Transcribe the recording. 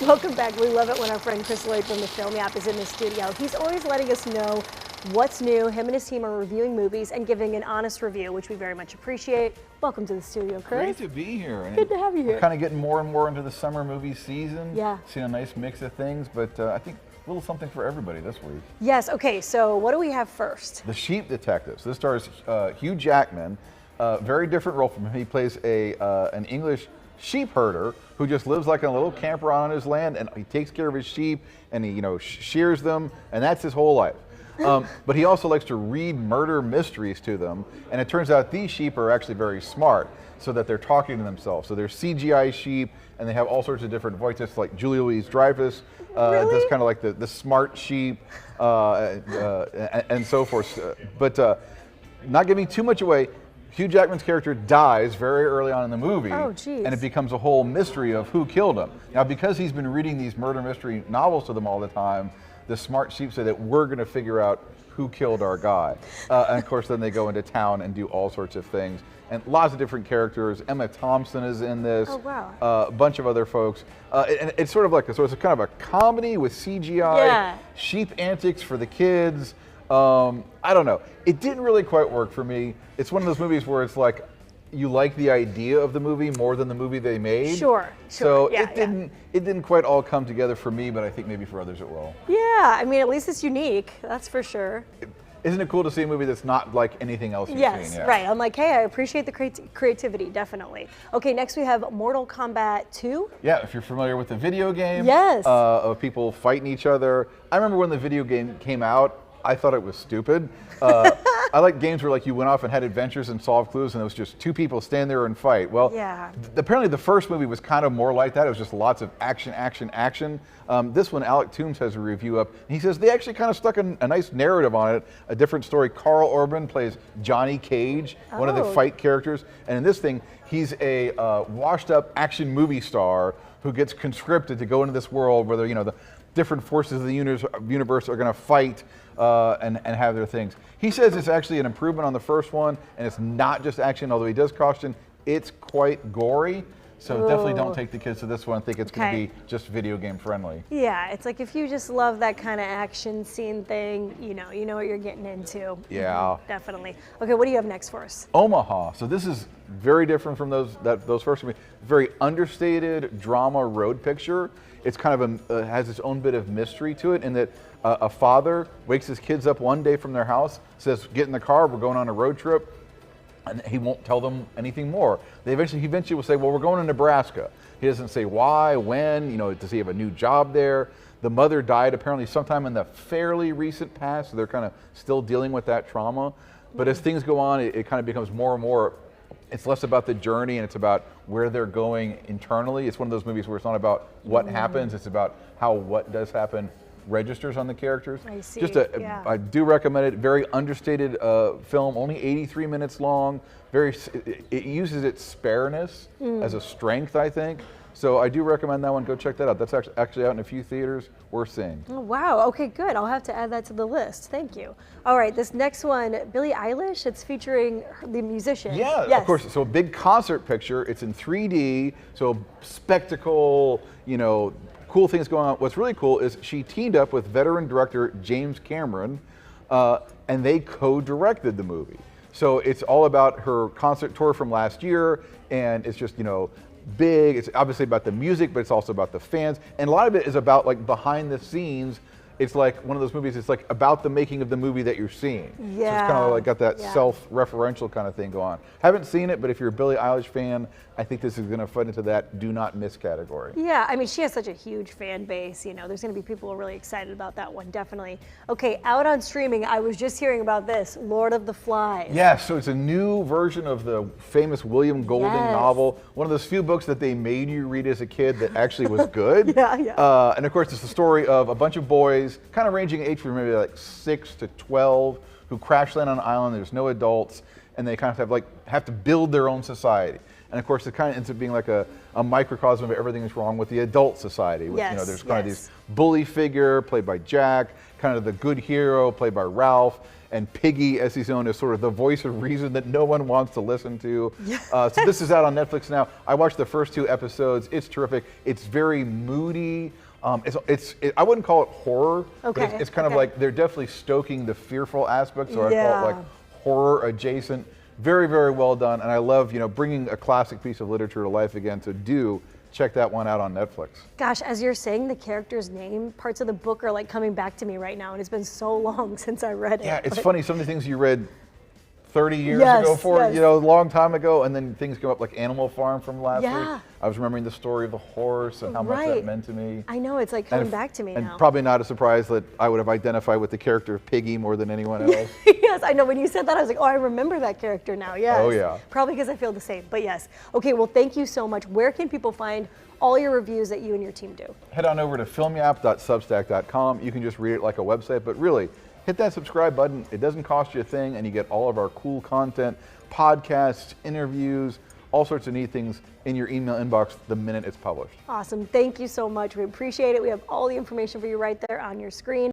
Welcome back. We love it when our friend Chris Lloyd from the Film App is in the studio. He's always letting us know what's new. Him and his team are reviewing movies and giving an honest review, which we very much appreciate. Welcome to the studio, Chris. Great to be here. Good to have you here. We're kind of getting more and more into the summer movie season. Yeah. Seeing a nice mix of things, but I think a little something for everybody this week. Yes, okay, so what do we have first? The Sheep Detectives. This stars Hugh Jackman. Very different role from him. He plays an English sheep herder who just lives like in a little camper on his land, and he takes care of his sheep and he shears them, and that's his whole life. But he also likes to read murder mysteries to them, and it turns out these sheep are actually very smart, so that they're talking to themselves. So they're CGI sheep, and they have all sorts of different voices, like Julia Louis-Dreyfus, Really? that's kind of like the smart sheep, and so forth. But not giving too much away, Hugh Jackman's character dies very early on in the movie, and it becomes a whole mystery of who killed him. Now, because he's been reading these murder mystery novels to them all the time, the smart sheep say that we're going to figure out who killed our guy. And of course, then they go into town and do all sorts of things. And lots of different characters. Emma Thompson is in this. Oh, wow. A bunch of other folks. And it's sort of like it's kind of a comedy with CGI, sheep antics for the kids. I don't know. It didn't really quite work for me. It's one of those movies where it's like you like the idea of the movie more than the movie they made. Sure. So it didn't quite all come together for me, but I think maybe for others it will. Yeah, I mean, at least it's unique, that's for sure. Isn't it cool to see a movie that's not like anything else you've seen? Yes, right. I'm like, hey, I appreciate the creativity, definitely. Okay, next we have Mortal Kombat 2. Yeah, if you're familiar with the video game. Yes. Of people fighting each other. I remember when the video game came out, I thought it was stupid. I like games where like you went off and had adventures and solved clues, and it was just two people stand there and fight. Well, apparently the first movie was kind of more like that. It was just lots of action, action, action. This one, Alec Toombs has a review up, and he says they actually kind of stuck a nice narrative on it, a different story. Carl Urban plays Johnny Cage, one of the fight characters, and in this thing, he's a washed-up action movie star who gets conscripted to go into this world where the different forces of the universe are going to fight and have their things. He says it's actually an improvement on the first one, and it's not just action, although he does caution it's quite gory. So definitely don't take the kids to this one and think it's going to be just video game friendly. Yeah, it's like if you just love that kind of action scene thing, you know what you're getting into. Yeah. Definitely. Okay, what do you have next for us? Omaha. So this is very different from those first movies. Very understated drama road picture. It's kind of has its own bit of mystery to it in that a father wakes his kids up one day from their house, says, get in the car, we're going on a road trip. And he won't tell them anything more. He eventually will say, well, we're going to Nebraska. He doesn't say why, when, does he have a new job there? The mother died apparently sometime in the fairly recent past, so they're kind of still dealing with that trauma. But as things go on, it kind of becomes more and more, it's less about the journey and it's about where they're going internally. It's one of those movies where it's not about what happens, it's about how what does happen registers on the characters. I see. I do recommend it. Very understated film, only 83 minutes long. It uses its spareness as a strength, I think. So I do recommend that one. Go check that out. That's actually out in a few theaters. Worth seeing. Oh, wow. Okay, good. I'll have to add that to the list. Thank you. All right, this next one, Billie Eilish. It's featuring the musician. Yeah, of course. So a big concert picture. It's in 3D. So spectacle. Cool things going on. What's really cool is she teamed up with veteran director James Cameron, and they co-directed the movie. So it's all about her concert tour from last year, and it's just, big. It's obviously about the music, but it's also about the fans. And a lot of it is about like behind the scenes. It's like one of those movies, it's like about the making of the movie that you're seeing. Yeah. So it's kind of like got that self-referential kind of thing going on. Haven't seen it, but if you're a Billie Eilish fan, I think this is going to fit into that do not miss category. Yeah, I mean, she has such a huge fan base. There's going to be people really excited about that one, definitely. Okay, out on streaming, I was just hearing about this, Lord of the Flies. Yeah, so it's a new version of the famous William Golding novel. One of those few books that they made you read as a kid that actually was good. And of course, it's the story of a bunch of boys, kind of ranging age from maybe like 6 to 12, who crash land on an island. There's no adults, and they kind of have to build their own society. And of course, it kind of ends up being like a microcosm of everything that's wrong with the adult society. With, there's kind of this bully figure played by Jack, kind of the good hero played by Ralph, and Piggy, as he's known, is sort of the voice of reason that no one wants to listen to. So this is out on Netflix now. I watched the first 2 episodes. It's terrific. It's very moody. I wouldn't call it horror, but it's kind of like they're definitely stoking the fearful aspects, so I call it like horror adjacent. Very, very well done, and I love, bringing a classic piece of literature to life again. So check that one out on Netflix. Gosh, as you're saying the character's name, parts of the book are like coming back to me right now, and it's been so long since I read it. Yeah, it's funny, some of the things you read 30 years ago, a long time ago, and then things come up like Animal Farm from last week. I was remembering the story of the horse and how much that meant to me. I know, it's like coming back to me now. And probably not a surprise that I would have identified with the character of Piggy more than anyone else. Yes, I know, when you said that, I was like, oh, I remember that character now, yes. Oh yeah. Probably because I feel the same, but yes. Okay, well, thank you so much. Where can people find all your reviews that you and your team do? Head on over to filmyap.substack.com. You can just read it like a website, but really, hit that subscribe button. It doesn't cost you a thing, and you get all of our cool content, podcasts, interviews, all sorts of neat things in your email inbox the minute it's published. Awesome. Thank you so much. We appreciate it. We have all the information for you right there on your screen.